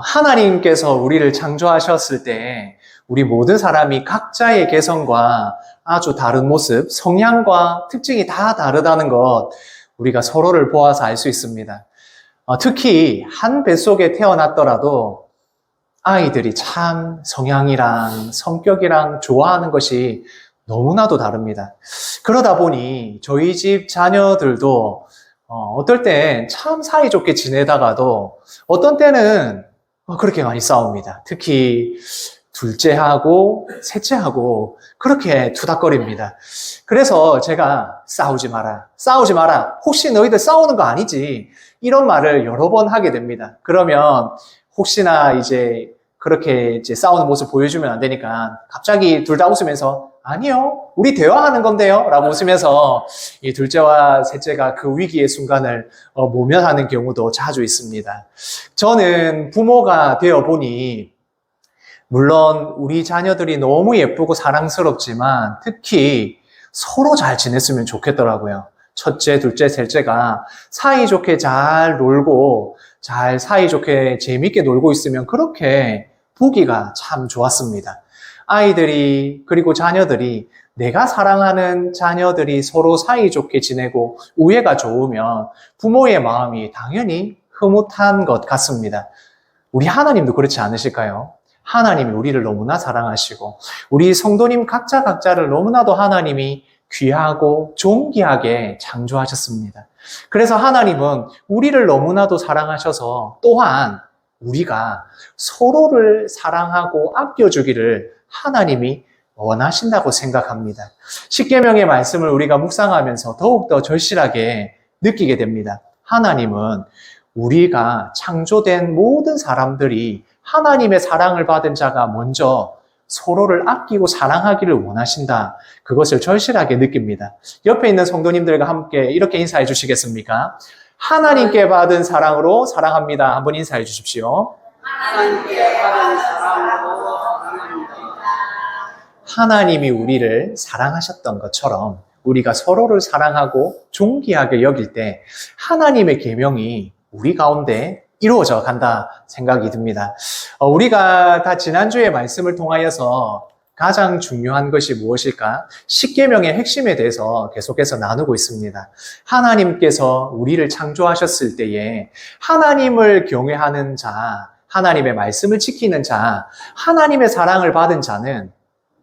하나님께서 우리를 창조하셨을 때 우리 모든 사람이 각자의 개성과 아주 다른 모습, 성향과 특징이 다 다르다는 것 우리가 서로를 보아서 알 수 있습니다. 특히 한 뱃속에 태어났더라도 아이들이 참 성향이랑 성격이랑 좋아하는 것이 너무나도 다릅니다. 그러다 보니 저희 집 자녀들도 어떨 땐 참 사이좋게 지내다가도 어떤 때는 그렇게 많이 싸웁니다. 특히 둘째하고 셋째하고 그렇게 투닥거립니다. 그래서 제가 싸우지 마라. 혹시 너희들 싸우는 거 아니지? 이런 말을 여러 번 하게 됩니다. 그러면 혹시나 이제 그렇게 이제 싸우는 모습 보여주면 안 되니까 갑자기 둘 다 웃으면서 아니요, 우리 대화하는 건데요 라고 웃으면서 이 둘째와 셋째가 그 위기의 순간을 모면하는 경우도 자주 있습니다. 저는 부모가 되어 보니 물론 우리 자녀들이 너무 예쁘고 사랑스럽지만 특히 서로 잘 지냈으면 좋겠더라고요. 첫째, 둘째, 셋째가 사이좋게 잘 놀고 잘 사이좋게 재밌게 놀고 있으면 그렇게 보기가 참 좋았습니다. 아이들이 그리고 자녀들이 내가 사랑하는 자녀들이 서로 사이좋게 지내고 우애가 좋으면 부모의 마음이 당연히 흐뭇한 것 같습니다. 우리 하나님도 그렇지 않으실까요? 하나님이 우리를 너무나 사랑하시고 우리 성도님 각자를 너무나도 하나님이 귀하고 존귀하게 창조하셨습니다. 그래서 하나님은 우리를 너무나도 사랑하셔서 또한 우리가 서로를 사랑하고 아껴주기를 하나님이 원하신다고 생각합니다. 십계명의 말씀을 우리가 묵상하면서 더욱더 절실하게 느끼게 됩니다. 하나님은 우리가 창조된 모든 사람들이 하나님의 사랑을 받은 자가 먼저 서로를 아끼고 사랑하기를 원하신다. 그것을 절실하게 느낍니다. 옆에 있는 성도님들과 함께 이렇게 인사해 주시겠습니까? 하나님께 받은 사랑으로 사랑합니다. 한번 인사해 주십시오. 하나님께 받은 사랑으로 사랑합니다. 하나님이 우리를 사랑하셨던 것처럼 우리가 서로를 사랑하고 존귀하게 여길 때 하나님의 계명이 우리 가운데 이루어져 간다 생각이 듭니다. 우리가 다 지난주의 말씀을 통하여서 가장 중요한 것이 무엇일까? 십계명의 핵심에 대해서 계속해서 나누고 있습니다. 하나님께서 우리를 창조하셨을 때에 하나님을 경외하는 자, 하나님의 말씀을 지키는 자, 하나님의 사랑을 받은 자는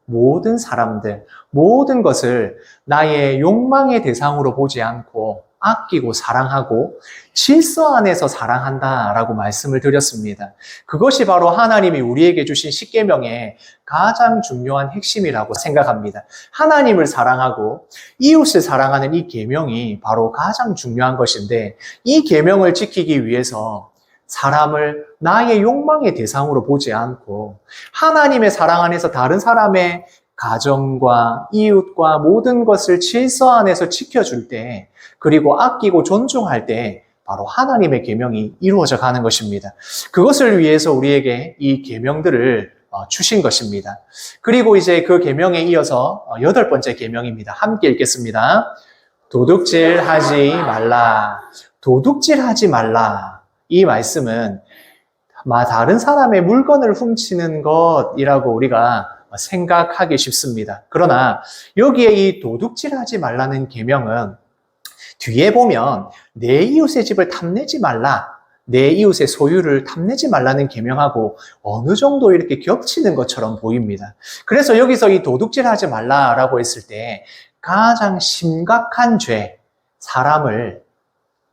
모든 사람들, 모든 것을 나의 욕망의 대상으로 보지 않고 아끼고 사랑하고 질서 안에서 사랑한다라고 말씀을 드렸습니다. 그것이 바로 하나님이 우리에게 주신 십계명의 가장 중요한 핵심이라고 생각합니다. 하나님을 사랑하고 이웃을 사랑하는 이 계명이 바로 가장 중요한 것인데 이 계명을 지키기 위해서 사람을 나의 욕망의 대상으로 보지 않고 하나님의 사랑 안에서 다른 사람의 가정과 이웃과 모든 것을 질서 안에서 지켜줄 때 그리고 아끼고 존중할 때 바로 하나님의 계명이 이루어져 가는 것입니다. 그것을 위해서 우리에게 이 계명들을 주신 것입니다. 그리고 이제 그 계명에 이어서 8번째 계명입니다. 함께 읽겠습니다. 도둑질하지 말라. 도둑질하지 말라. 이 말씀은 다른 사람의 물건을 훔치는 것이라고 우리가 생각하기 쉽습니다. 그러나 여기에 이 도둑질하지 말라는 계명은 뒤에 보면 내 이웃의 집을 탐내지 말라, 내 이웃의 소유를 탐내지 말라는 계명하고 어느 정도 이렇게 겹치는 것처럼 보입니다. 그래서 여기서 이 도둑질하지 말라라고 했을 때 가장 심각한 죄, 사람을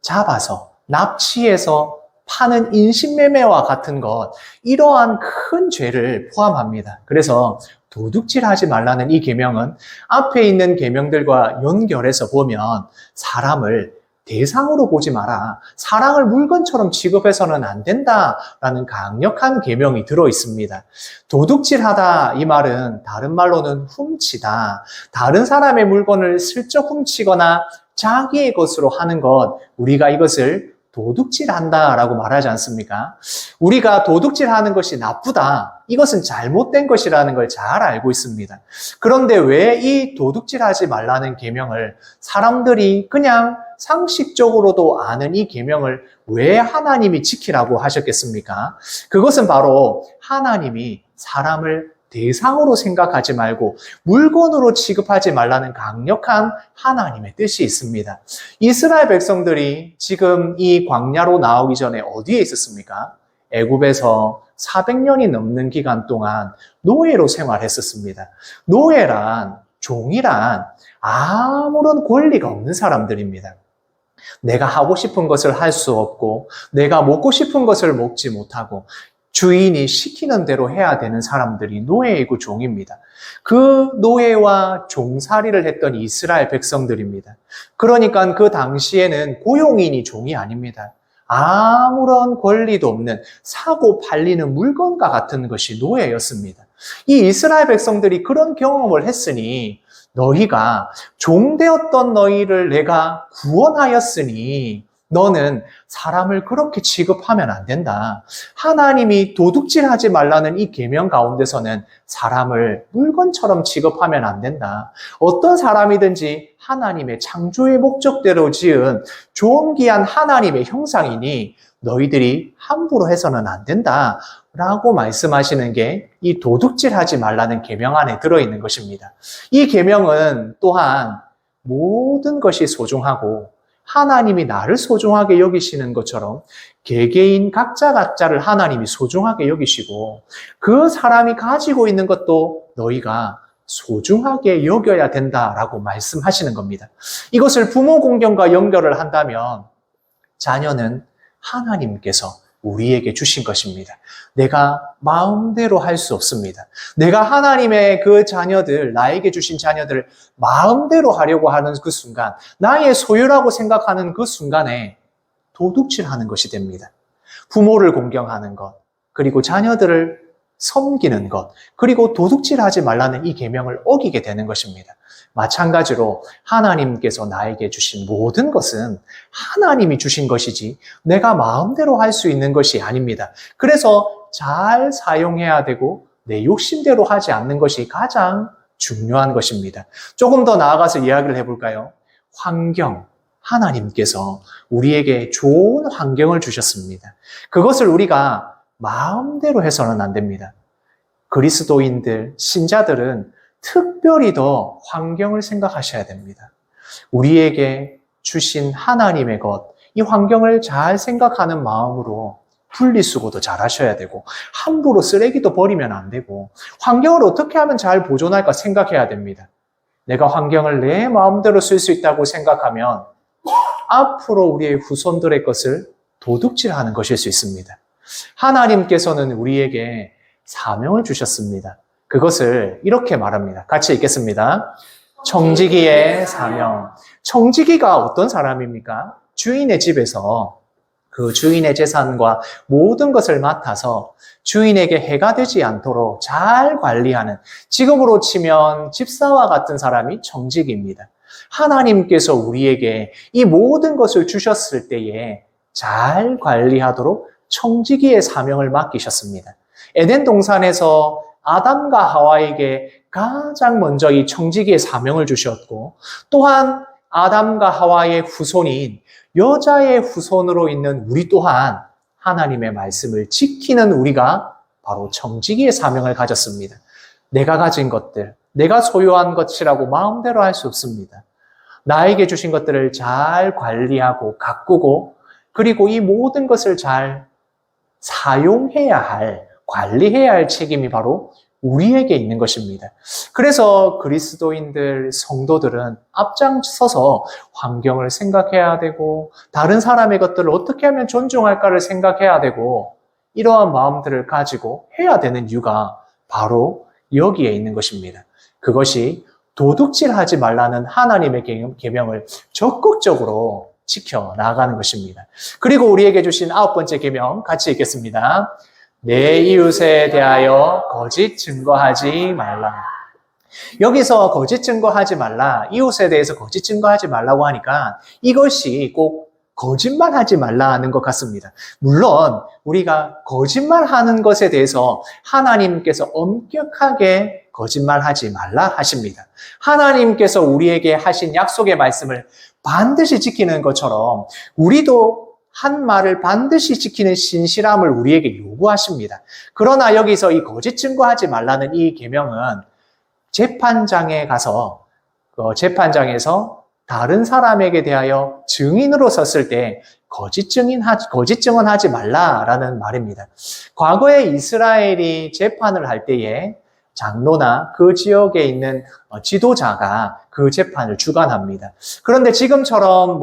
잡아서 납치해서 파는 인신매매와 같은 것, 이러한 큰 죄를 포함합니다. 그래서 도둑질하지 말라는 이 계명은 앞에 있는 계명들과 연결해서 보면 사람을 대상으로 보지 마라. 사랑을 물건처럼 취급해서는 안 된다라는 강력한 계명이 들어 있습니다. 도둑질하다 이 말은 다른 말로는 훔치다. 다른 사람의 물건을 슬쩍 훔치거나 자기의 것으로 하는 것, 우리가 이것을 도둑질한다라고 말하지 않습니까? 우리가 도둑질하는 것이 나쁘다, 이것은 잘못된 것이라는 걸 잘 알고 있습니다. 그런데 왜 이 도둑질하지 말라는 계명을 사람들이 그냥 상식적으로도 아는 이 계명을 왜 하나님이 지키라고 하셨겠습니까? 그것은 바로 하나님이 사람을 대상으로 생각하지 말고 물건으로 취급하지 말라는 강력한 하나님의 뜻이 있습니다. 이스라엘 백성들이 지금 이 광야로 나오기 전에 어디에 있었습니까? 애굽에서 400년이 넘는 기간 동안 노예로 생활했었습니다. 노예란, 종이란 아무런 권리가 없는 사람들입니다. 내가 하고 싶은 것을 할 수 없고, 내가 먹고 싶은 것을 먹지 못하고, 주인이 시키는 대로 해야 되는 사람들이 노예이고 종입니다. 그 노예와 종살이를 했던 이스라엘 백성들입니다. 그러니까 그 당시에는 고용인이 종이 아닙니다. 아무런 권리도 없는 사고 팔리는 물건과 같은 것이 노예였습니다. 이 이스라엘 백성들이 그런 경험을 했으니 너희가 종되었던 너희를 내가 구원하였으니 너는 사람을 그렇게 취급하면 안 된다. 하나님이 도둑질하지 말라는 이 계명 가운데서는 사람을 물건처럼 취급하면 안 된다. 어떤 사람이든지 하나님의 창조의 목적대로 지은 존귀한 하나님의 형상이니 너희들이 함부로 해서는 안 된다. 라고 말씀하시는 게 이 도둑질하지 말라는 계명 안에 들어있는 것입니다. 이 계명은 또한 모든 것이 소중하고 하나님이 나를 소중하게 여기시는 것처럼 개개인 각자를 하나님이 소중하게 여기시고 그 사람이 가지고 있는 것도 너희가 소중하게 여겨야 된다라고 말씀하시는 겁니다. 이것을 부모 공경과 연결을 한다면 자녀는 하나님께서 우리에게 주신 것입니다. 내가 마음대로 할 수 없습니다. 내가 하나님의 그 자녀들, 나에게 주신 자녀들을 마음대로 하려고 하는 그 순간, 나의 소유라고 생각하는 그 순간에 도둑질하는 것이 됩니다. 부모를 공경하는 것, 그리고 자녀들을 섬기는 것, 그리고 도둑질하지 말라는 이 계명을 어기게 되는 것입니다. 마찬가지로 하나님께서 나에게 주신 모든 것은 하나님이 주신 것이지 내가 마음대로 할 수 있는 것이 아닙니다. 그래서 잘 사용해야 되고 내 욕심대로 하지 않는 것이 가장 중요한 것입니다. 조금 더 나아가서 이야기를 해볼까요? 환경. 하나님께서 우리에게 좋은 환경을 주셨습니다. 그것을 우리가 마음대로 해서는 안 됩니다. 그리스도인들, 신자들은 특별히 더 환경을 생각하셔야 됩니다. 우리에게 주신 하나님의 것, 이 환경을 잘 생각하는 마음으로 분리수거도 잘 하셔야 되고 함부로 쓰레기도 버리면 안 되고 환경을 어떻게 하면 잘 보존할까 생각해야 됩니다. 내가 환경을 내 마음대로 쓸 수 있다고 생각하면 앞으로 우리의 후손들의 것을 도둑질하는 것일 수 있습니다. 하나님께서는 우리에게 사명을 주셨습니다. 그것을 이렇게 말합니다. 같이 읽겠습니다. 청지기의 사명. 청지기가 어떤 사람입니까? 주인의 집에서 그 주인의 재산과 모든 것을 맡아서 주인에게 해가 되지 않도록 잘 관리하는, 지금으로 치면 집사와 같은 사람이 청지기입니다. 하나님께서 우리에게 이 모든 것을 주셨을 때에 잘 관리하도록 청지기의 사명을 맡기셨습니다. 에덴 동산에서 아담과 하와에게 가장 먼저 이 청지기의 사명을 주셨고, 또한 아담과 하와의 후손인 여자의 후손으로 있는 우리 또한 하나님의 말씀을 지키는 우리가 바로 청지기의 사명을 가졌습니다. 내가 가진 것들, 내가 소유한 것이라고 마음대로 할 수 없습니다. 나에게 주신 것들을 잘 관리하고 가꾸고, 그리고 이 모든 것을 잘 사용해야 할, 관리해야 할 책임이 바로 우리에게 있는 것입니다. 그래서 그리스도인들, 성도들은 앞장서서 환경을 생각해야 되고 다른 사람의 것들을 어떻게 하면 존중할까를 생각해야 되고 이러한 마음들을 가지고 해야 되는 이유가 바로 여기에 있는 것입니다. 그것이 도둑질하지 말라는 하나님의 계명을 적극적으로 지켜 나가는 것입니다. 그리고 우리에게 주신 9번째 계명 같이 읽겠습니다. 내 이웃에 대하여 거짓 증거하지 말라. 여기서 거짓 증거하지 말라, 이웃에 대해서 거짓 증거하지 말라고 하니까 이것이 꼭 거짓말하지 말라 하는 것 같습니다. 물론 우리가 거짓말하는 것에 대해서 하나님께서 엄격하게 거짓말하지 말라 하십니다. 하나님께서 우리에게 하신 약속의 말씀을 반드시 지키는 것처럼 우리도 한 말을 반드시 지키는 신실함을 우리에게 요구하십니다. 그러나 여기서 이 거짓 증거하지 말라는 이 계명은 재판장에 가서 재판장에서 다른 사람에게 대하여 증인으로 섰을 때 거짓 증언하지 말라라는 말입니다. 과거에 이스라엘이 재판을 할 때에 장로나 그 지역에 있는 지도자가 그 재판을 주관합니다. 그런데 지금처럼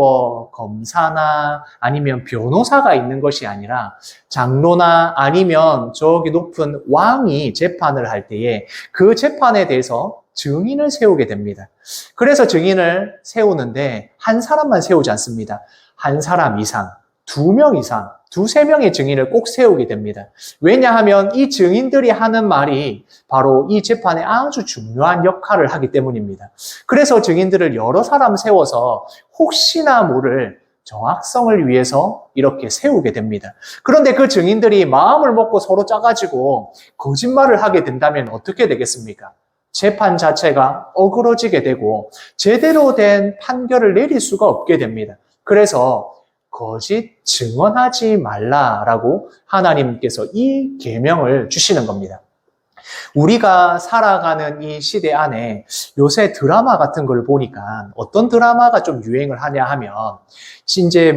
검사나 아니면 변호사가 있는 것이 아니라 장로나 아니면 저기 높은 왕이 재판을 할 때에 그 재판에 대해서 증인을 세우게 됩니다. 그래서 증인을 세우는데 한 사람만 세우지 않습니다. 한 사람 이상, 2명 이상, 2-3명의 증인을 꼭 세우게 됩니다. 왜냐하면 이 증인들이 하는 말이 바로 이 재판에 아주 중요한 역할을 하기 때문입니다. 그래서 증인들을 여러 사람 세워서 혹시나 모를 정확성을 위해서 이렇게 세우게 됩니다. 그런데 그 증인들이 마음을 먹고 서로 짜가지고 거짓말을 하게 된다면 어떻게 되겠습니까? 재판 자체가 어그러지게 되고 제대로 된 판결을 내릴 수가 없게 됩니다. 그래서 거짓 증언하지 말라라고 하나님께서 이 계명을 주시는 겁니다. 우리가 살아가는 이 시대 안에 요새 드라마 같은 걸 보니까 어떤 드라마가 좀 유행을 하냐 하면 이제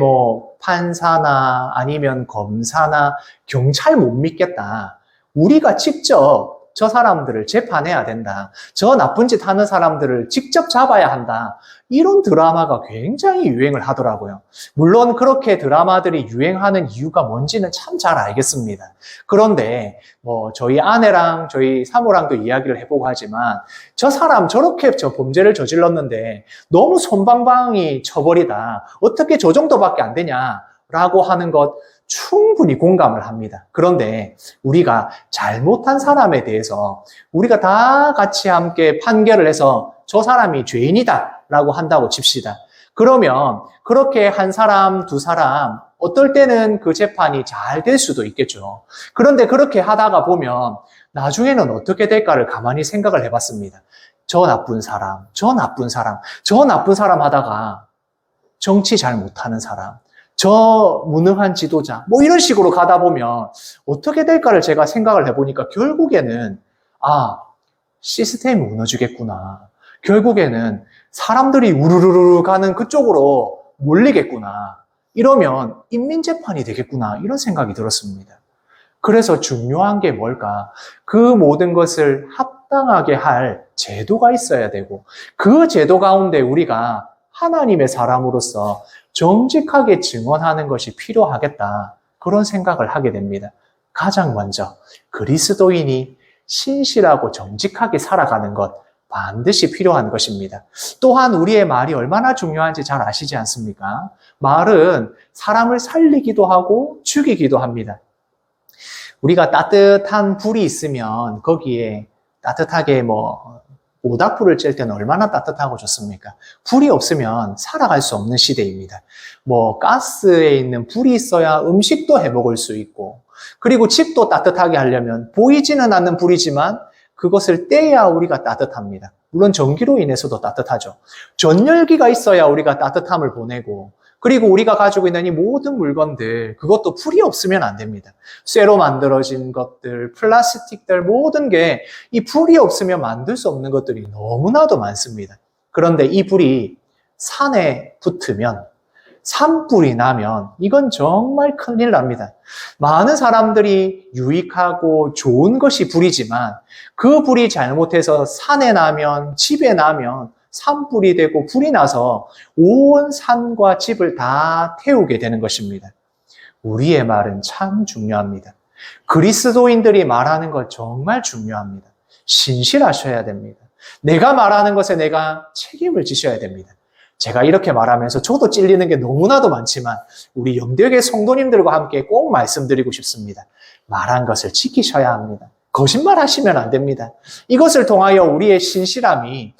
판사나 아니면 검사나 경찰 못 믿겠다. 우리가 직접 저 사람들을 재판해야 된다. 저 나쁜 짓 하는 사람들을 직접 잡아야 한다. 이런 드라마가 굉장히 유행을 하더라고요. 물론 그렇게 드라마들이 유행하는 이유가 뭔지는 참 잘 알겠습니다. 그런데 저희 아내랑 저희 사모랑도 이야기를 해보고 하지만 저 사람 저렇게 저 범죄를 저질렀는데 너무 솜방망이 쳐버리다. 어떻게 저 정도밖에 안 되냐라고 하는 것 충분히 공감을 합니다. 그런데 우리가 잘못한 사람에 대해서 우리가 다 같이 함께 판결을 해서 저 사람이 죄인이다 라고 한다고 칩시다. 그러면 그렇게 한 사람, 2사람 어떨 때는 그 재판이 잘 될 수도 있겠죠. 그런데 그렇게 하다가 보면 나중에는 어떻게 될까를 가만히 생각을 해봤습니다. 저 나쁜 사람, 저 나쁜 사람, 저 나쁜 사람 하다가 정치 잘 못하는 사람, 저 무능한 지도자, 이런 식으로 가다 보면 어떻게 될까를 제가 생각을 해보니까 결국에는 시스템이 무너지겠구나. 결국에는 사람들이 우르르르 가는 그쪽으로 몰리겠구나. 이러면 인민재판이 되겠구나. 이런 생각이 들었습니다. 그래서 중요한 게 뭘까? 그 모든 것을 합당하게 할 제도가 있어야 되고 그 제도 가운데 우리가 하나님의 사람으로서 정직하게 증언하는 것이 필요하겠다. 그런 생각을 하게 됩니다. 가장 먼저 그리스도인이 신실하고 정직하게 살아가는 것 반드시 필요한 것입니다. 또한 우리의 말이 얼마나 중요한지 잘 아시지 않습니까? 말은 사람을 살리기도 하고 죽이기도 합니다. 우리가 따뜻한 불이 있으면 거기에 따뜻하게 모닥불을 쬐을 때는 얼마나 따뜻하고 좋습니까? 불이 없으면 살아갈 수 없는 시대입니다. 가스에 있는 불이 있어야 음식도 해 먹을 수 있고, 그리고 집도 따뜻하게 하려면 보이지는 않는 불이지만 그것을 떼야 우리가 따뜻합니다. 물론 전기로 인해서도 따뜻하죠. 전열기가 있어야 우리가 따뜻함을 보내고, 그리고 우리가 가지고 있는 이 모든 물건들, 그것도 불이 없으면 안 됩니다. 쇠로 만들어진 것들, 플라스틱들, 모든 게 이 불이 없으면 만들 수 없는 것들이 너무나도 많습니다. 그런데 이 불이 산에 붙으면, 산불이 나면 이건 정말 큰일 납니다. 많은 사람들이 유익하고 좋은 것이 불이지만 그 불이 잘못해서 산에 나면, 집에 나면 산불이 되고 불이 나서 온 산과 집을 다 태우게 되는 것입니다. 우리의 말은 참 중요합니다. 그리스도인들이 말하는 것 정말 중요합니다. 신실하셔야 됩니다. 내가 말하는 것에 내가 책임을 지셔야 됩니다. 제가 이렇게 말하면서 저도 찔리는 게 너무나도 많지만 우리 영대교회 성도님들과 함께 꼭 말씀드리고 싶습니다. 말한 것을 지키셔야 합니다. 거짓말 하시면 안 됩니다. 이것을 통하여 우리의 신실함이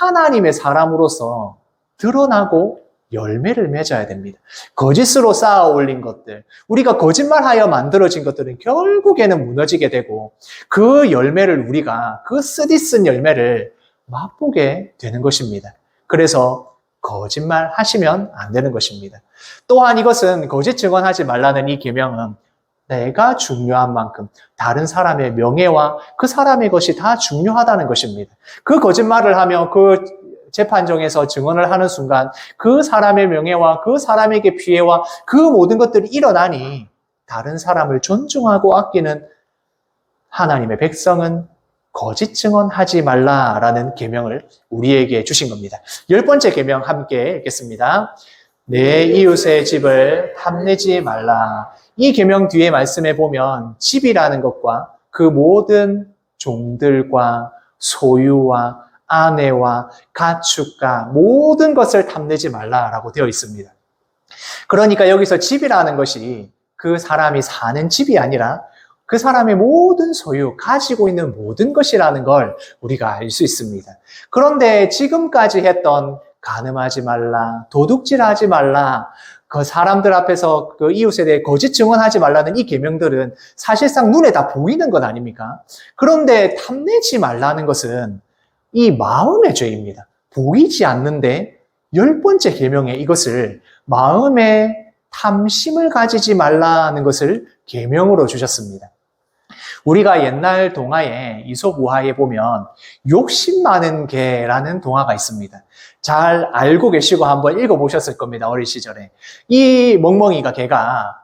하나님의 사람으로서 드러나고 열매를 맺어야 됩니다. 거짓으로 쌓아 올린 것들, 우리가 거짓말하여 만들어진 것들은 결국에는 무너지게 되고 그 열매를 우리가 그 쓰디쓴 열매를 맛보게 되는 것입니다. 그래서 거짓말 하시면 안 되는 것입니다. 또한 이것은 거짓 증언하지 말라는 이 계명은 내가 중요한 만큼 다른 사람의 명예와 그 사람의 것이 다 중요하다는 것입니다. 그 거짓말을 하며 그 재판정에서 증언을 하는 순간 그 사람의 명예와 그 사람에게 피해와 그 모든 것들이 일어나니 다른 사람을 존중하고 아끼는 하나님의 백성은 거짓 증언하지 말라라는 계명을 우리에게 주신 겁니다. 10번째 계명 함께 읽겠습니다. 내 이웃의 집을 탐내지 말라. 이 계명 뒤에 말씀해 보면 집이라는 것과 그 모든 종들과 소유와 아내와 가축과 모든 것을 탐내지 말라라고 되어 있습니다. 그러니까 여기서 집이라는 것이 그 사람이 사는 집이 아니라 그 사람의 모든 소유, 가지고 있는 모든 것이라는 걸 우리가 알 수 있습니다. 그런데 지금까지 했던 간음하지 말라, 도둑질하지 말라, 그 사람들 앞에서 그 이웃에 대해 거짓 증언하지 말라는 이 계명들은 사실상 눈에 다 보이는 것 아닙니까? 그런데 탐내지 말라는 것은 이 마음의 죄입니다. 보이지 않는데 10번째 계명에 이것을 마음의 탐심을 가지지 말라는 것을 계명으로 주셨습니다. 우리가 옛날 동화에 이솝우화에 보면 욕심 많은 개라는 동화가 있습니다. 잘 알고 계시고 한번 읽어보셨을 겁니다. 어린 시절에. 이 멍멍이가 개가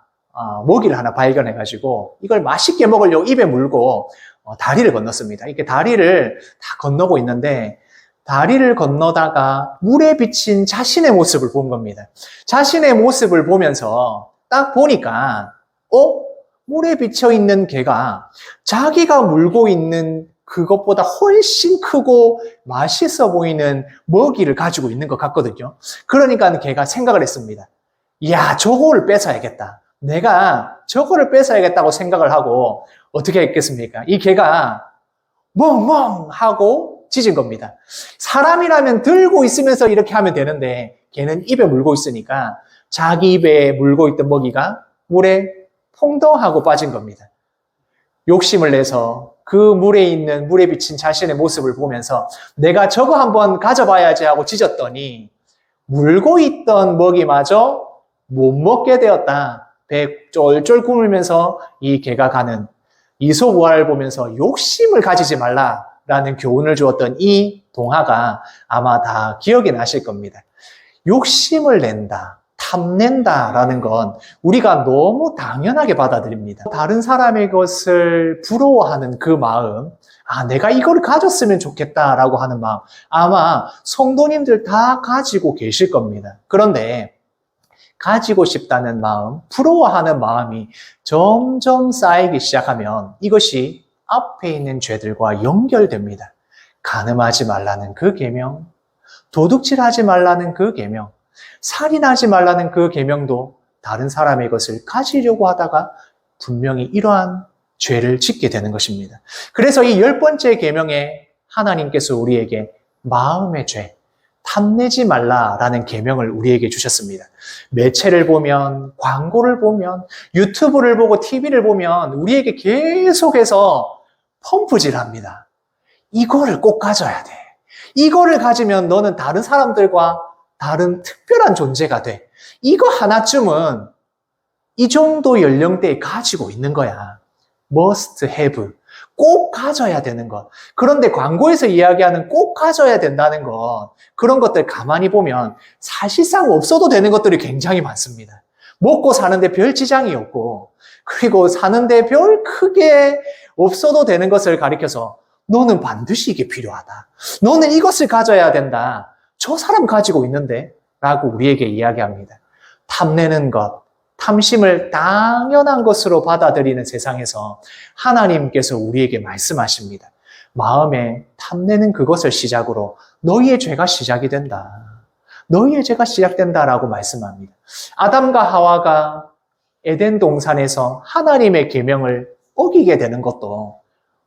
먹이를 하나 발견해가지고 이걸 맛있게 먹으려고 입에 물고 다리를 건넜습니다. 이렇게 다리를 다 건너고 있는데 다리를 건너다가 물에 비친 자신의 모습을 본 겁니다. 자신의 모습을 보면서 딱 보니까 물에 비쳐있는 개가 자기가 물고 있는 그것보다 훨씬 크고 맛있어 보이는 먹이를 가지고 있는 것 같거든요. 그러니까 걔가 생각을 했습니다. 이야, 저거를 뺏어야겠다. 내가 저거를 뺏어야겠다고 생각을 하고 어떻게 했겠습니까? 이 개가 멍멍 하고 짖은 겁니다. 사람이라면 들고 있으면서 이렇게 하면 되는데 걔는 입에 물고 있으니까 자기 입에 물고 있던 먹이가 물에 퐁덩하고 빠진 겁니다. 욕심을 내서 그 물에 비친 자신의 모습을 보면서 내가 저거 한번 가져봐야지 하고 짖었더니 물고 있던 먹이마저 못 먹게 되었다. 배 쫄쫄 굶으면서 이 개가 가는 이솝우화를 보면서 욕심을 가지지 말라라는 교훈을 주었던 이 동화가 아마 다 기억이 나실 겁니다. 욕심을 낸다. 탐낸다라는 건 우리가 너무 당연하게 받아들입니다. 다른 사람의 것을 부러워하는 그 마음, 내가 이걸 가졌으면 좋겠다라고 하는 마음, 아마 성도님들 다 가지고 계실 겁니다. 그런데 가지고 싶다는 마음, 부러워하는 마음이 점점 쌓이기 시작하면 이것이 앞에 있는 죄들과 연결됩니다. 간음하지 말라는 그 계명, 도둑질하지 말라는 그 계명, 살인하지 말라는 그 계명도 다른 사람의 것을 가지려고 하다가 분명히 이러한 죄를 짓게 되는 것입니다. 그래서 이 10번째 계명에 하나님께서 우리에게 마음의 죄, 탐내지 말라라는 계명을 우리에게 주셨습니다. 매체를 보면, 광고를 보면, 유튜브를 보고 TV를 보면 우리에게 계속해서 펌프질합니다. 이거를 꼭 가져야 돼. 이거를 가지면 너는 다른 사람들과 다른 특별한 존재가 돼. 이거 하나쯤은 이 정도 연령대에 가지고 있는 거야. must have. 꼭 가져야 되는 것. 그런데 광고에서 이야기하는 꼭 가져야 된다는 것, 그런 것들 가만히 보면 사실상 없어도 되는 것들이 굉장히 많습니다. 먹고 사는데 별 지장이 없고, 그리고 사는데 별 크게 없어도 되는 것을 가리켜서 너는 반드시 이게 필요하다. 너는 이것을 가져야 된다. 저 사람 가지고 있는데? 라고 우리에게 이야기합니다. 탐내는 것, 탐심을 당연한 것으로 받아들이는 세상에서 하나님께서 우리에게 말씀하십니다. 마음에 탐내는 그것을 시작으로 너희의 죄가 시작이 된다. 너희의 죄가 시작된다라고 말씀합니다. 아담과 하와가 에덴 동산에서 하나님의 계명을 어기게 되는 것도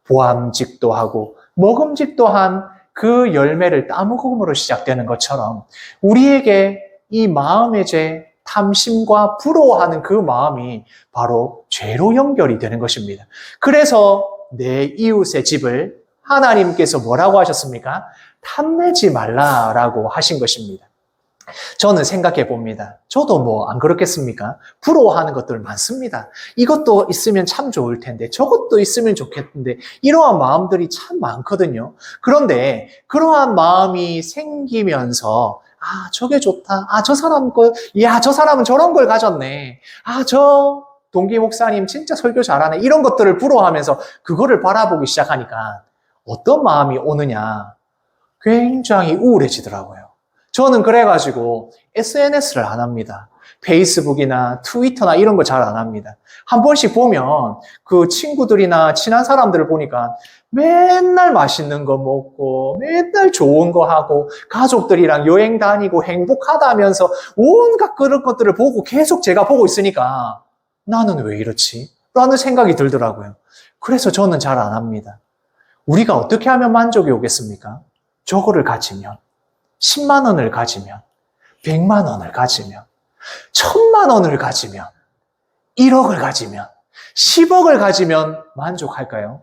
보암직도 하고 먹음직도 한 그 열매를 따먹음으로 시작되는 것처럼 우리에게 이 마음의 죄, 탐심과 부러워하는 그 마음이 바로 죄로 연결이 되는 것입니다. 그래서 내 이웃의 집을 하나님께서 뭐라고 하셨습니까? 탐내지 말라라고 하신 것입니다. 저는 생각해 봅니다. 저도 뭐 안 그렇겠습니까? 부러워하는 것들 많습니다. 이것도 있으면 참 좋을 텐데, 저것도 있으면 좋겠는데, 이러한 마음들이 참 많거든요. 그런데 그러한 마음이 생기면서 아, 저게 좋다. 아, 저 사람 저 사람은 저런 걸 가졌네. 아, 저 동기 목사님 진짜 설교 잘하네. 이런 것들을 부러워하면서 그거를 바라보기 시작하니까 어떤 마음이 오느냐? 굉장히 우울해지더라고요. 저는 그래가지고 SNS를 안 합니다. 페이스북이나 트위터나 이런 거 잘 안 합니다. 한 번씩 보면 그 친구들이나 친한 사람들을 보니까 맨날 맛있는 거 먹고 맨날 좋은 거 하고 가족들이랑 여행 다니고 행복하다면서 온갖 그런 것들을 보고 계속 제가 보고 있으니까 나는 왜 이렇지? 라는 생각이 들더라고요. 그래서 저는 잘 안 합니다. 우리가 어떻게 하면 만족이 오겠습니까? 저거를 가지면 10만 원을 가지면 100만 원을 가지면 1000만 원을 가지면 1억을 가지면 10억을 가지면 만족할까요?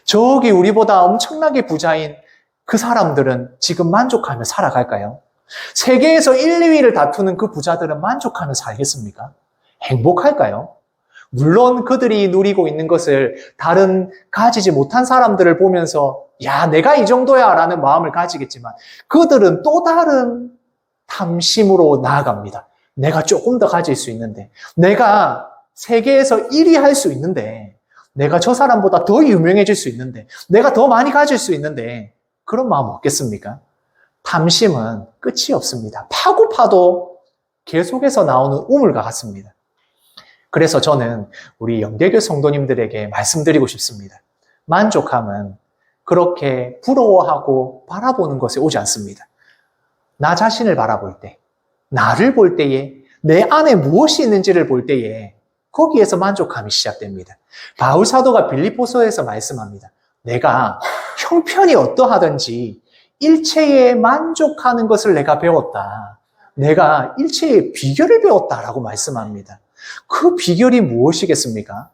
저기 우리보다 엄청나게 부자인 그 사람들은 지금 만족하며 살아갈까요? 세계에서 1, 2위를 다투는 그 부자들은 만족하며 살겠습니까? 행복할까요? 물론 그들이 누리고 있는 것을 다른 가지지 못한 사람들을 보면서 야, 내가 이 정도야 라는 마음을 가지겠지만 그들은 또 다른 탐심으로 나아갑니다. 내가 조금 더 가질 수 있는데, 내가 세계에서 1위 할 수 있는데, 내가 저 사람보다 더 유명해질 수 있는데, 내가 더 많이 가질 수 있는데 그런 마음 없겠습니까? 탐심은 끝이 없습니다. 파고 파도 계속해서 나오는 우물과 같습니다. 그래서 저는 우리 영대교 성도님들에게 말씀드리고 싶습니다. 만족함은 그렇게 부러워하고 바라보는 것에 오지 않습니다. 나 자신을 바라볼 때, 나를 볼 때에, 내 안에 무엇이 있는지를 볼 때에 거기에서 만족함이 시작됩니다. 바울 사도가 빌립보서에서 말씀합니다. 내가 형편이 어떠하든지 일체에 만족하는 것을 내가 배웠다. 내가 일체의 비결을 배웠다라고 말씀합니다. 그 비결이 무엇이겠습니까?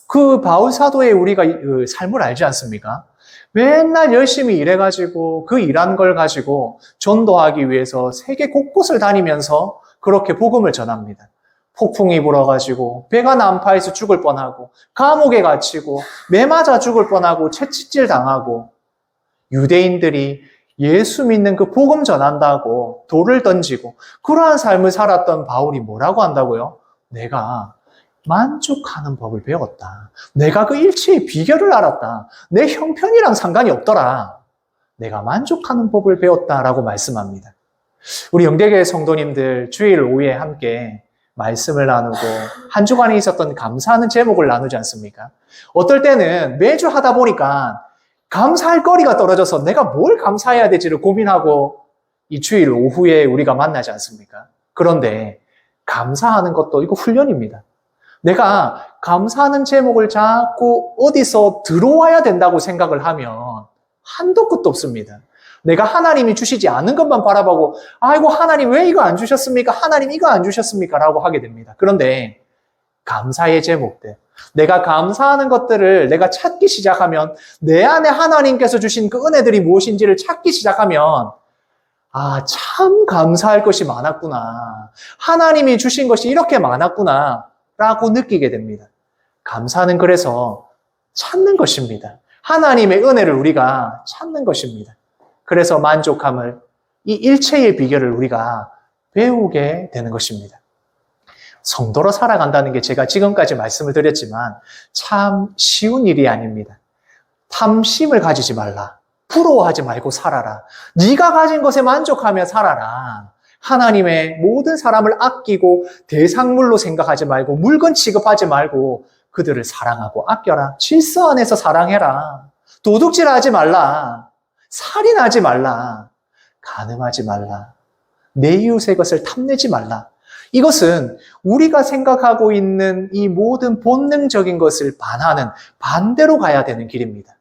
그 바울 사도의 우리가 그 삶을 알지 않습니까? 맨날 열심히 일해가지고 그 일한 걸 가지고 전도하기 위해서 세계 곳곳을 다니면서 그렇게 복음을 전합니다. 폭풍이 불어가지고 배가 난파해서 죽을 뻔하고 감옥에 갇히고 매 맞아 죽을 뻔하고 채찍질 당하고 유대인들이 예수 믿는 그 복음 전한다고 돌을 던지고 그러한 삶을 살았던 바울이 뭐라고 한다고요? 내가 만족하는 법을 배웠다. 내가 그 일체의 비결을 알았다. 내 형편이랑 상관이 없더라. 내가 만족하는 법을 배웠다라고 말씀합니다. 우리 영대교회 성도님들 주일 오후에 함께 말씀을 나누고 한 주간에 있었던 감사하는 제목을 나누지 않습니까? 어떨 때는 매주 하다 보니까 감사할 거리가 떨어져서 내가 뭘 감사해야 될지를 고민하고 이 주일 오후에 우리가 만나지 않습니까? 그런데 감사하는 것도 이거 훈련입니다. 내가 감사하는 제목을 자꾸 어디서 들어와야 된다고 생각을 하면 한도 끝도 없습니다. 내가 하나님이 주시지 않은 것만 바라보고 아이고 하나님 왜 이거 안 주셨습니까? 하나님 이거 안 주셨습니까? 라고 하게 됩니다. 그런데 감사의 제목들, 내가 감사하는 것들을 내가 찾기 시작하면 내 안에 하나님께서 주신 그 은혜들이 무엇인지를 찾기 시작하면 아, 참 감사할 것이 많았구나. 하나님이 주신 것이 이렇게 많았구나. 라고 느끼게 됩니다. 감사는 그래서 찾는 것입니다. 하나님의 은혜를 우리가 찾는 것입니다. 그래서 만족함을, 이 일체의 비결을 우리가 배우게 되는 것입니다. 성도로 살아간다는 게 제가 지금까지 말씀을 드렸지만 참 쉬운 일이 아닙니다. 탐심을 가지지 말라. 부러워하지 말고 살아라. 네가 가진 것에 만족하며 살아라. 하나님의 모든 사람을 아끼고 대상물로 생각하지 말고 물건 취급하지 말고 그들을 사랑하고 아껴라. 질서 안에서 사랑해라. 도둑질하지 말라. 살인하지 말라. 간음하지 말라. 내 이웃의 것을 탐내지 말라. 이것은 우리가 생각하고 있는 이 모든 본능적인 것을 반하는 반대로 가야 되는 길입니다.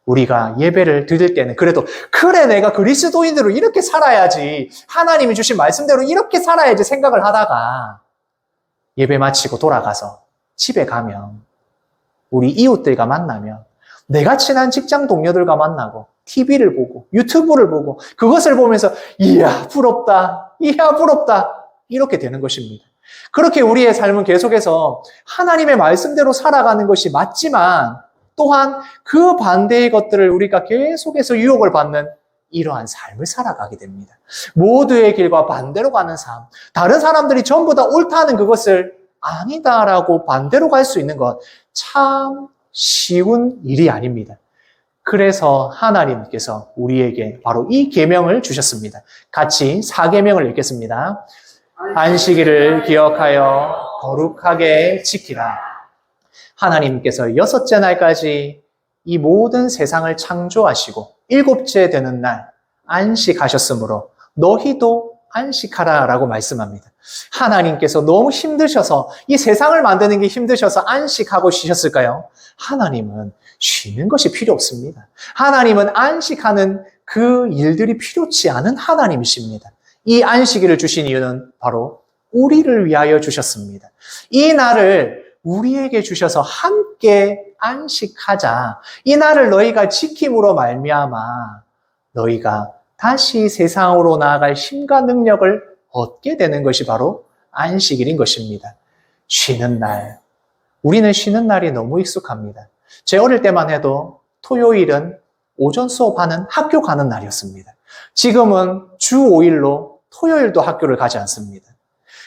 우리가 예배를 드릴 때는 그래도 그래 내가 그리스도인으로 이렇게 살아야지 하나님이 주신 말씀대로 이렇게 살아야지 생각을 하다가 예배 마치고 돌아가서 집에 가면 우리 이웃들과 만나면 내가 친한 직장 동료들과 만나고 TV를 보고 유튜브를 보고 그것을 보면서 이야 부럽다 이야 부럽다 이렇게 되는 것입니다. 그렇게 우리의 삶은 계속해서 하나님의 말씀대로 살아가는 것이 맞지만 또한 그 반대의 것들을 우리가 계속해서 유혹을 받는 이러한 삶을 살아가게 됩니다. 모두의 길과 반대로 가는 삶, 다른 사람들이 전부 다 옳다는 그것을 아니다라고 반대로 갈 수 있는 것 참 쉬운 일이 아닙니다. 그래서 하나님께서 우리에게 바로 이 계명을 주셨습니다. 같이 4계명을 읽겠습니다. 안식일을 기억하여 거룩하게 지키라. 하나님께서 6째 날까지 이 모든 세상을 창조하시고 7째 되는 날 안식하셨으므로 너희도 안식하라 라고 말씀합니다. 하나님께서 너무 힘드셔서 이 세상을 만드는 게 힘드셔서 안식하고 쉬셨을까요? 하나님은 쉬는 것이 필요 없습니다. 하나님은 안식하는 그 일들이 필요치 않은 하나님이십니다. 이 안식일을 주신 이유는 바로 우리를 위하여 주셨습니다. 이 날을 우리에게 주셔서 함께 안식하자. 이 날을 너희가 지킴으로 말미암아 너희가 다시 세상으로 나아갈 힘과 능력을 얻게 되는 것이 바로 안식일인 것입니다. 쉬는 날. 우리는 쉬는 날이 너무 익숙합니다. 제 어릴 때만 해도 토요일은 오전 수업하는 학교 가는 날이었습니다. 지금은 주 5일로 토요일도 학교를 가지 않습니다.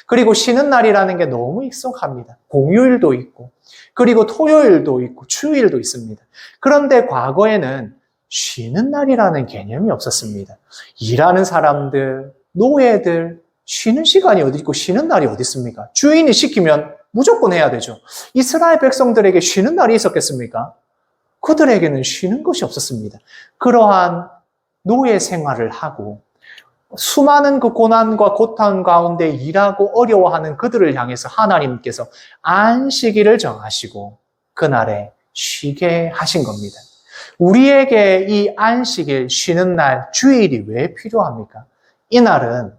그리고 쉬는 날이라는 게 너무 익숙합니다. 공휴일도 있고, 그리고 토요일도 있고, 주일도 있습니다. 그런데 과거에는 쉬는 날이라는 개념이 없었습니다. 일하는 사람들, 노예들, 쉬는 시간이 어디 있고 쉬는 날이 어디 있습니까? 주인이 시키면 무조건 해야 되죠. 이스라엘 백성들에게 쉬는 날이 있었겠습니까? 그들에게는 쉬는 것이 없었습니다. 그러한 노예 생활을 하고 수많은 그 고난과 고통 가운데 일하고 어려워하는 그들을 향해서 하나님께서 안식일을 정하시고 그날에 쉬게 하신 겁니다. 우리에게 이 안식일, 쉬는 날, 주일이 왜 필요합니까? 이 날은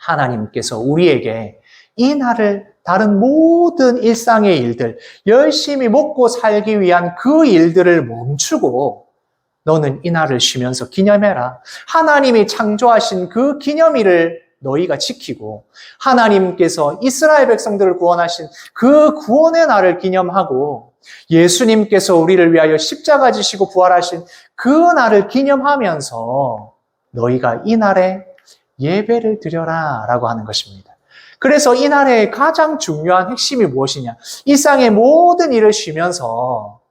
하나님께서 우리에게 이 날을 다른 모든 일상의 일들, 열심히 먹고 살기 위한 그 일들을 멈추고 너는 이 날을 쉬면서 기념해라. 하나님이 창조하신 그 기념일을 너희가 지키고 하나님께서 이스라엘 백성들을 구원하신 그 구원의 날을 기념하고 예수님께서 우리를 위하여 십자가 지시고 부활하신 그 날을 기념하면서 너희가 이 날에 예배를 드려라 라고 하는 것입니다. 그래서 이 날의 가장 중요한 핵심이 무엇이냐? 일상의 모든 일을 쉬면서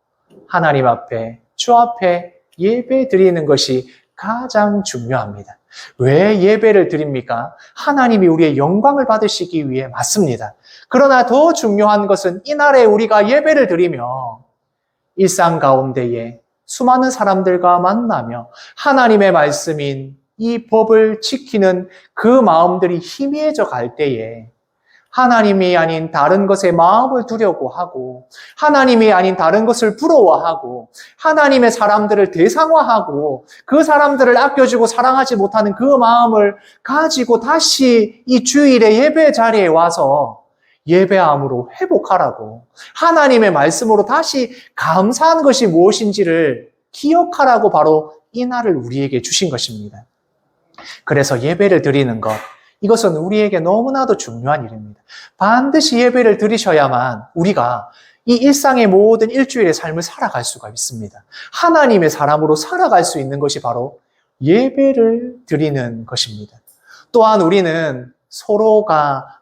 하나님 앞에, 주 앞에 예배 드리는 것이 가장 중요합니다. 왜 예배를 드립니까? 하나님이 우리의 영광을 받으시기 위해 맞습니다. 그러나 더 중요한 것은 이 날에 우리가 예배를 드리며 일상 가운데에 수많은 사람들과 만나며 하나님의 말씀인 이 법을 지키는 그 마음들이 희미해져 갈 때에 하나님이 아닌 다른 것에 마음을 두려고 하고 하나님이 아닌 다른 것을 부러워하고 하나님의 사람들을 대상화하고 그 사람들을 아껴주고 사랑하지 못하는 그 마음을 가지고 다시 이 주일의 예배 자리에 와서 예배함으로 회복하라고 하나님의 말씀으로 다시 감사한 것이 무엇인지를 기억하라고 바로 이 날을 우리에게 주신 것입니다. 그래서 예배를 드리는 것, 이것은 우리에게 너무나도 중요한 일입니다. 반드시 예배를 드리셔야만 우리가 이 일상의 모든 일주일의 삶을 살아갈 수가 있습니다. 하나님의 사람으로 살아갈 수 있는 것이 바로 예배를 드리는 것입니다. 또한 우리는 서로가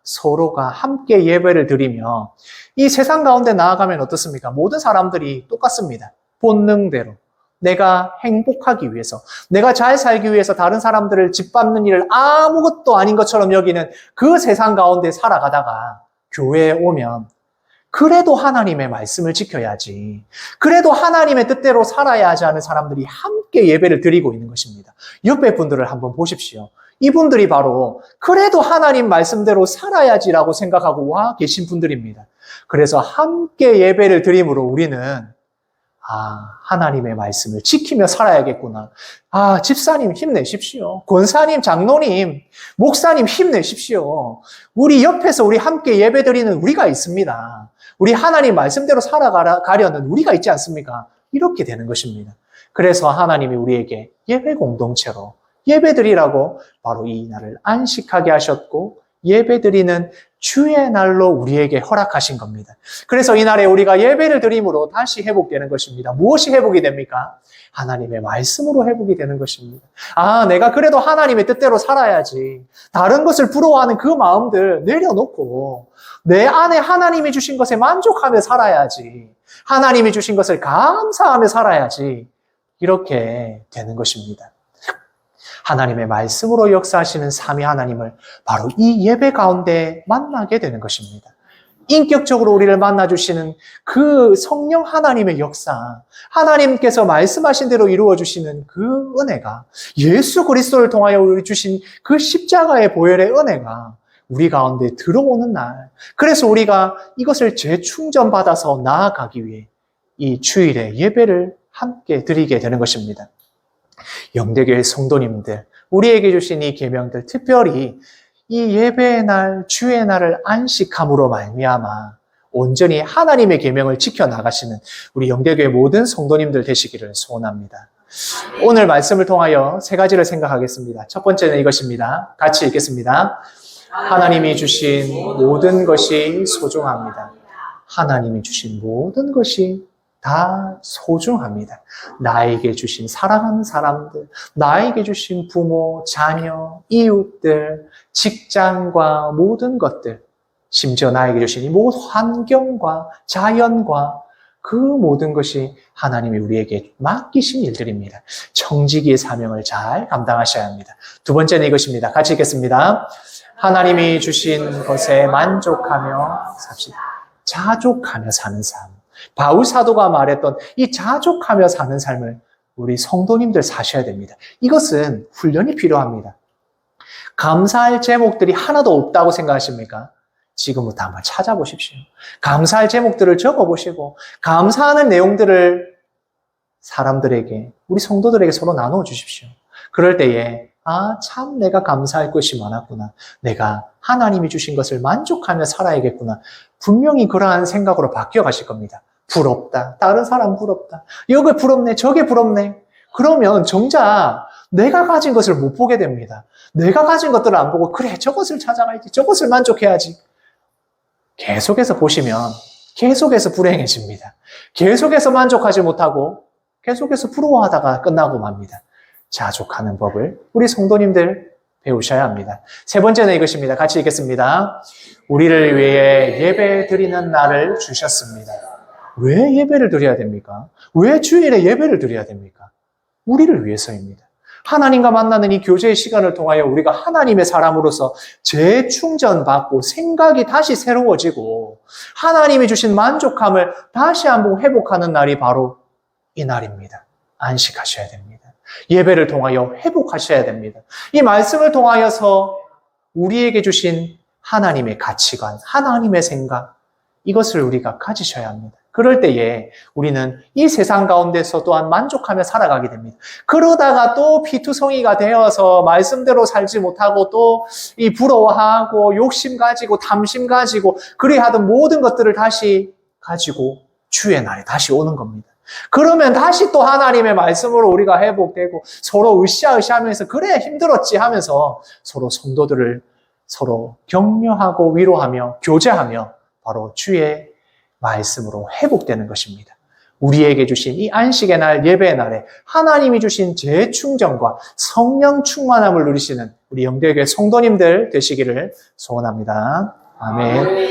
함께 예배를 드리며 이 세상 가운데 나아가면 어떻습니까? 모든 사람들이 똑같습니다. 본능대로. 내가 행복하기 위해서, 내가 잘 살기 위해서 다른 사람들을 짓밟는 일을 아무것도 아닌 것처럼 여기는 그 세상 가운데 살아가다가 교회에 오면 그래도 하나님의 말씀을 지켜야지, 그래도 하나님의 뜻대로 살아야 하지 않은 사람들이 함께 예배를 드리고 있는 것입니다. 옆에 분들을 한번 보십시오. 이분들이 바로 그래도 하나님 말씀대로 살아야지라고 생각하고 와 계신 분들입니다. 그래서 함께 예배를 드림으로 우리는 하나님의 말씀을 지키며 살아야겠구나. 집사님 힘내십시오. 권사님, 장로님, 목사님 힘내십시오. 우리 옆에서 우리 함께 예배드리는 우리가 있습니다. 우리 하나님 말씀대로 살아가려는 우리가 있지 않습니까? 이렇게 되는 것입니다. 그래서 하나님이 우리에게 예배 공동체로 예배드리라고 바로 이 날을 안식하게 하셨고 예배드리는 주의 날로 우리에게 허락하신 겁니다. 그래서 이 날에 우리가 예배를 드림으로 다시 회복되는 것입니다. 무엇이 회복이 됩니까? 하나님의 말씀으로 회복이 되는 것입니다. 내가 그래도 하나님의 뜻대로 살아야지. 다른 것을 부러워하는 그 마음들 내려놓고 내 안에 하나님이 주신 것에 만족하며 살아야지. 하나님이 주신 것을 감사하며 살아야지. 이렇게 되는 것입니다. 하나님의 말씀으로 역사하시는 삼위 하나님을 바로 이 예배 가운데 만나게 되는 것입니다. 인격적으로 우리를 만나주시는 그 성령 하나님의 역사, 하나님께서 말씀하신 대로 이루어주시는 그 은혜가 예수 그리스도를 통하여 우리 주신 그 십자가의 보혈의 은혜가 우리 가운데 들어오는 날, 그래서 우리가 이것을 재충전받아서 나아가기 위해 이 주일에 예배를 함께 드리게 되는 것입니다. 영대교회 성도님들, 우리에게 주신 이 계명들, 특별히 이 예배의 날, 주의 날을 안식함으로 말미암아 온전히 하나님의 계명을 지켜나가시는 우리 영대교회 모든 성도님들 되시기를 소원합니다. 오늘 말씀을 통하여 세 가지를 생각하겠습니다. 첫 번째는 이것입니다. 같이 읽겠습니다. 하나님이 주신 모든 것이 소중합니다. 하나님이 주신 모든 것이 다 소중합니다. 나에게 주신 사랑하는 사람들, 나에게 주신 부모, 자녀, 이웃들, 직장과 모든 것들, 심지어 나에게 주신 이 모든 환경과 자연과 그 모든 것이 하나님이 우리에게 맡기신 일들입니다. 청지기의 사명을 잘 감당하셔야 합니다. 두 번째는 이것입니다. 같이 읽겠습니다. 하나님이 주신 것에 만족하며 삽시다. 자족하며 사는 삶. 바울 사도가 말했던 이 자족하며 사는 삶을 우리 성도님들 사셔야 됩니다. 이것은 훈련이 필요합니다. 감사할 제목들이 하나도 없다고 생각하십니까? 지금부터 한번 찾아보십시오. 감사할 제목들을 적어보시고 감사하는 내용들을 사람들에게, 우리 성도들에게 서로 나누어 주십시오. 그럴 때에 참 내가 감사할 것이 많았구나. 내가 하나님이 주신 것을 만족하며 살아야겠구나. 분명히 그러한 생각으로 바뀌어 가실 겁니다. 부럽다. 다른 사람 부럽다. 여기 부럽네. 저게 부럽네. 그러면 정작 내가 가진 것을 못 보게 됩니다. 내가 가진 것들을 안 보고 그래 저것을 찾아가야지. 저것을 만족해야지. 계속해서 보시면 계속해서 불행해집니다. 계속해서 만족하지 못하고 계속해서 부러워하다가 끝나고 맙니다. 자족하는 법을 우리 성도님들 배우셔야 합니다. 세 번째는 이것입니다. 같이 읽겠습니다. 우리를 위해 예배 드리는 날을 주셨습니다. 왜 예배를 드려야 됩니까? 왜 주일에 예배를 드려야 됩니까? 우리를 위해서입니다. 하나님과 만나는 이 교제의 시간을 통하여 우리가 하나님의 사람으로서 재충전받고 생각이 다시 새로워지고 하나님이 주신 만족함을 다시 한번 회복하는 날이 바로 이 날입니다. 안식하셔야 됩니다. 예배를 통하여 회복하셔야 됩니다. 이 말씀을 통하여서 우리에게 주신 하나님의 가치관, 하나님의 생각, 이것을 우리가 가지셔야 합니다. 그럴 때에 우리는 이 세상 가운데서 또한 만족하며 살아가게 됩니다. 그러다가 또 피투성이가 되어서 말씀대로 살지 못하고 또 이 부러워하고 욕심 가지고 탐심 가지고 그리하던 모든 것들을 다시 가지고 주의 날에 다시 오는 겁니다. 그러면 다시 또 하나님의 말씀으로 우리가 회복되고 서로 으쌰으쌰하면서 그래 힘들었지 하면서 서로 성도들을 서로 격려하고 위로하며 교제하며 바로 주의 말씀으로 회복되는 것입니다. 우리에게 주신 이 안식의 날, 예배의 날에 하나님이 주신 재충전과 성령 충만함을 누리시는 우리 영대교회 성도님들 되시기를 소원합니다. 아멘.